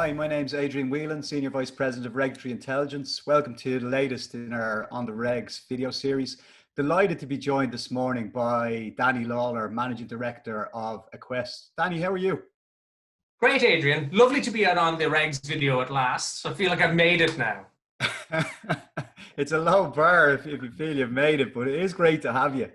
Hi, my name's Adrian Whelan, Senior Vice President of Regulatory Intelligence. Welcome to the latest in our On the Regs video series. Delighted to be joined this morning by Danny Lawlor, Managing Director of Aquest. Danny, how are you? Great, Adrian. Lovely to be on the Regs video at last. I feel like I've made it now. It's a low bar if you feel you've made it, but it is great to have you.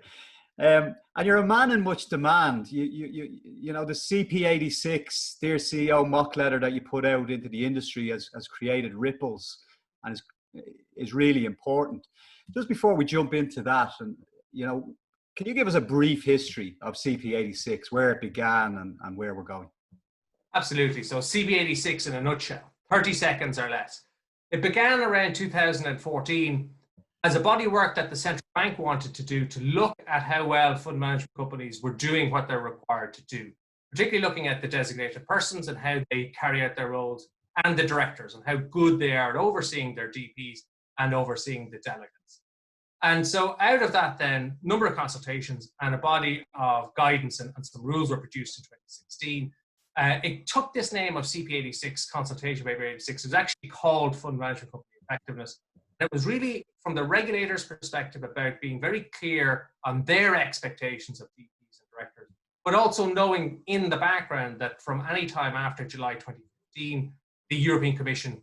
And you're a man in much demand. You know, the CP86 Dear CEO mock letter that you put out into the industry has created ripples and is really important. Just before we jump into that, and you know, can you give us a brief history of CP86, where it began and where we're going? Absolutely. So CP86 in a nutshell, 30 seconds or less. It began around 2014 as a body of work that the central bank wanted to do to look at how well fund management companies were doing what they're required to do, particularly looking at the designated persons and how they carry out their roles, and the directors and how good they are at overseeing their DPs and overseeing the delegates. And so out of that then, a number of consultations and a body of guidance and some rules were produced in 2016. It took this name of CP86, Consultation Paper 86. It was actually called Fund Management Company Effectiveness. And it was really, from the regulator's perspective, about being very clear on their expectations of DPs and directors, but also knowing in the background that from any time after July 2015, the European Commission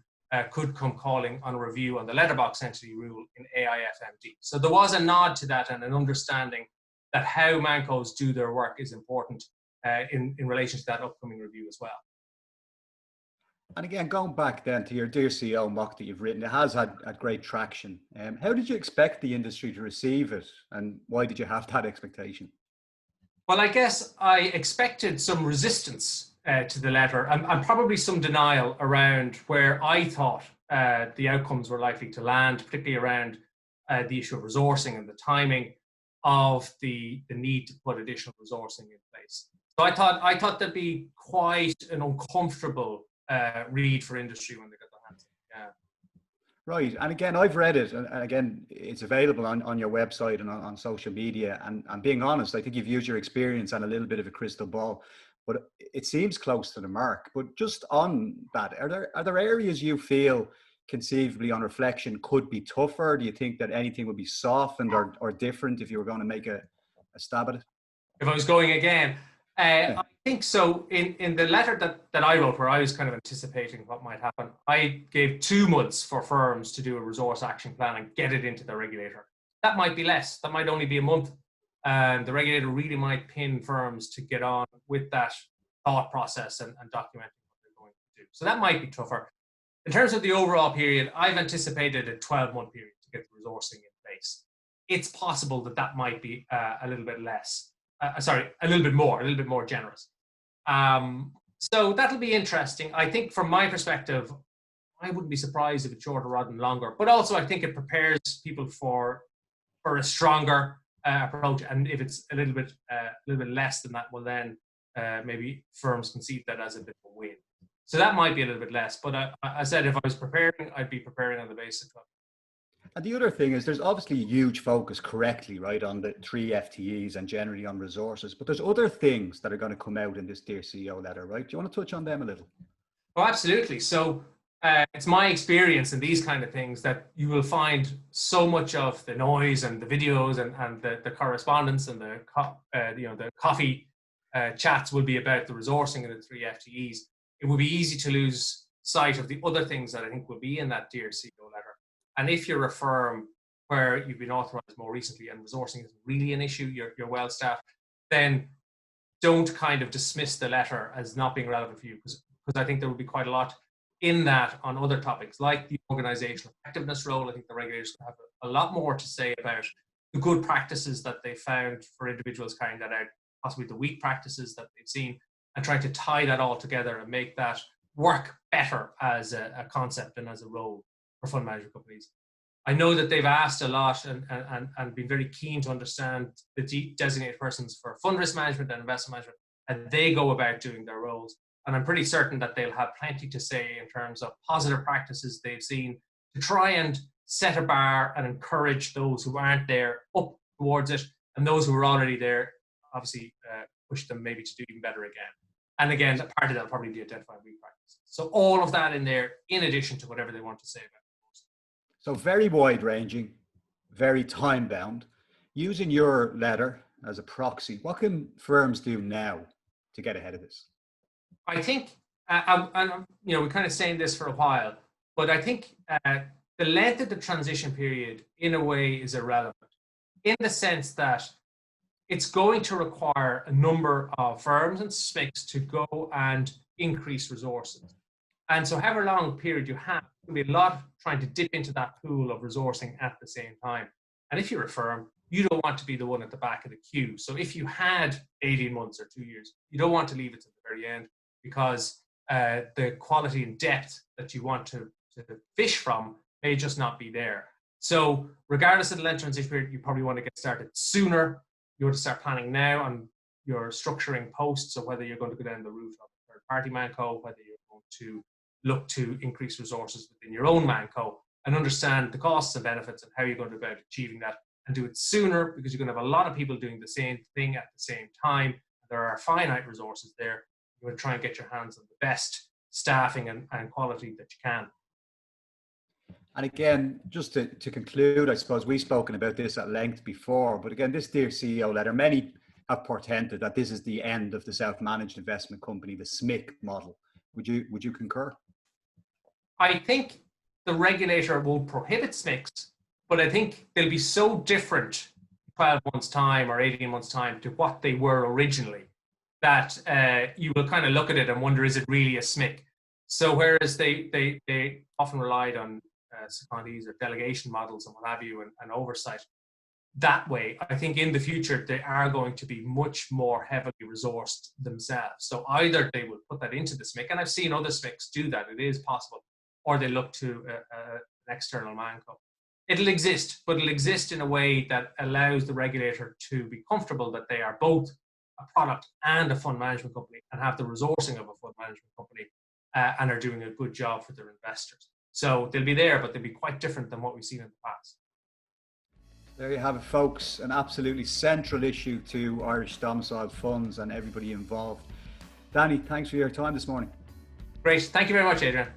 could come calling on a review on the letterbox entity rule in AIFMD. So there was a nod to that and an understanding that how Mancos do their work is important in relation to that upcoming review as well. And again, going back then to your Dear CEO mock that you've written, it has had great traction. How did you expect the industry to receive it, and why did you have that expectation? Well, I guess I expected some resistance to the letter and probably some denial around where I thought the outcomes were likely to land, particularly around the issue of resourcing and the timing of the need to put additional resourcing in place. So I thought there'd be quite an uncomfortable read for industry when they got their hands on it. Yeah. Right, and again, I've read it, and again, it's available on your website and on social media. And being honest, I think you've used your experience and a little bit of a crystal ball, but it seems close to the mark. But just on that, are there areas you feel conceivably, on reflection, could be tougher? Do you think that anything would be softened or different if you were going to make a stab at it? If I was going again, I think so. In the letter that I wrote, where I was kind of anticipating what might happen, I gave 2 months for firms to do a resource action plan and get it into the regulator. That might be less. That might only be a month. And the regulator really might pin firms to get on with that thought process and documenting what they're going to do. So that might be tougher. In terms of the overall period, I've anticipated a 12-month period to get the resourcing in place. It's possible that that might be a little bit less. A little bit more generous. So that'll be interesting. I think from my perspective, I wouldn't be surprised if it's shorter rather than longer, but also I think it prepares people for a stronger approach. And if it's a little bit less than that, well then maybe firms can see that as a bit of a win. So that might be a little bit less, but I said if I was preparing, I'd be preparing on the basis of. And the other thing is there's obviously a huge focus, correctly, right, on the 3 FTEs and generally on resources, but there's other things that are going to come out in this Dear CEO letter, right? Do you want to touch on them a little? Oh, absolutely. So it's my experience in these kind of things that you will find so much of the noise and the videos and the correspondence and the coffee chats will be about the resourcing of the 3 FTEs. It would be easy to lose sight of the other things that I think will be in that Dear CEO letter. And if you're a firm where you've been authorized more recently and resourcing is really an issue, you're well staffed, then don't kind of dismiss the letter as not being relevant for you, because I think there will be quite a lot in that on other topics like the organizational effectiveness role. I think the regulators have a lot more to say about the good practices that they found for individuals carrying that out, possibly the weak practices that they've seen, and trying to tie that all together and make that work better as a concept and as a role for fund management companies. I know that they've asked a lot and been very keen to understand the designated persons for fund risk management and investment management, and they go about doing their roles. And I'm pretty certain that they'll have plenty to say in terms of positive practices they've seen to try and set a bar and encourage those who aren't there up towards it, and those who are already there, obviously push them maybe to do even better again. And again, part of that will probably be identifying weak practices. So all of that in there, in addition to whatever they want to say about it. So very wide ranging, very time bound. Using your letter as a proxy, what can firms do now to get ahead of this? I think, we're kind of saying this for a while, but I think the length of the transition period, in a way, is irrelevant, in the sense that it's going to require a number of firms and SMICs to go and increase resources. And so however long a period you have, there'll be a lot trying to dip into that pool of resourcing at the same time. And if you're a firm, you don't want to be the one at the back of the queue. So if you had 18 months or 2 years, you don't want to leave it to the very end, because the quality and depth that you want to fish from may just not be there. So regardless of the length of transition period, you probably want to get started sooner. You want to start planning now on your structuring posts, so whether you're going to go down the route of a third-party manco, whether you're going to look to increase resources within your own manco, and understand the costs and benefits and how you're going to go about achieving that, and do it sooner, because you're going to have a lot of people doing the same thing at the same time. There are finite resources there. You're going to try and get your hands on the best staffing and quality that you can. And again, just to conclude, I suppose we've spoken about this at length before, but again, this Dear CEO letter, many have portended that this is the end of the self-managed investment company, the SMIC model. Would you concur? I think the regulator won't prohibit SMICs, but I think they'll be so different 12 months' time or 18 months' time to what they were originally, that you will kind of look at it and wonder, is it really a SMIC? So whereas they often relied on secondees or delegation models and what have you, and oversight that way, I think in the future they are going to be much more heavily resourced themselves. So either they will put that into the SMIC, and I've seen other SMICs do that, it is possible, or they look to an external manco. It'll exist, but it'll exist in a way that allows the regulator to be comfortable that they are both a product and a fund management company, and have the resourcing of a fund management company, and are doing a good job for their investors. So they'll be there, but they'll be quite different than what we've seen in the past. There you have it, folks. An absolutely central issue to Irish domiciled funds and everybody involved. Danny, thanks for your time this morning. Great. Thank you very much, Adrian.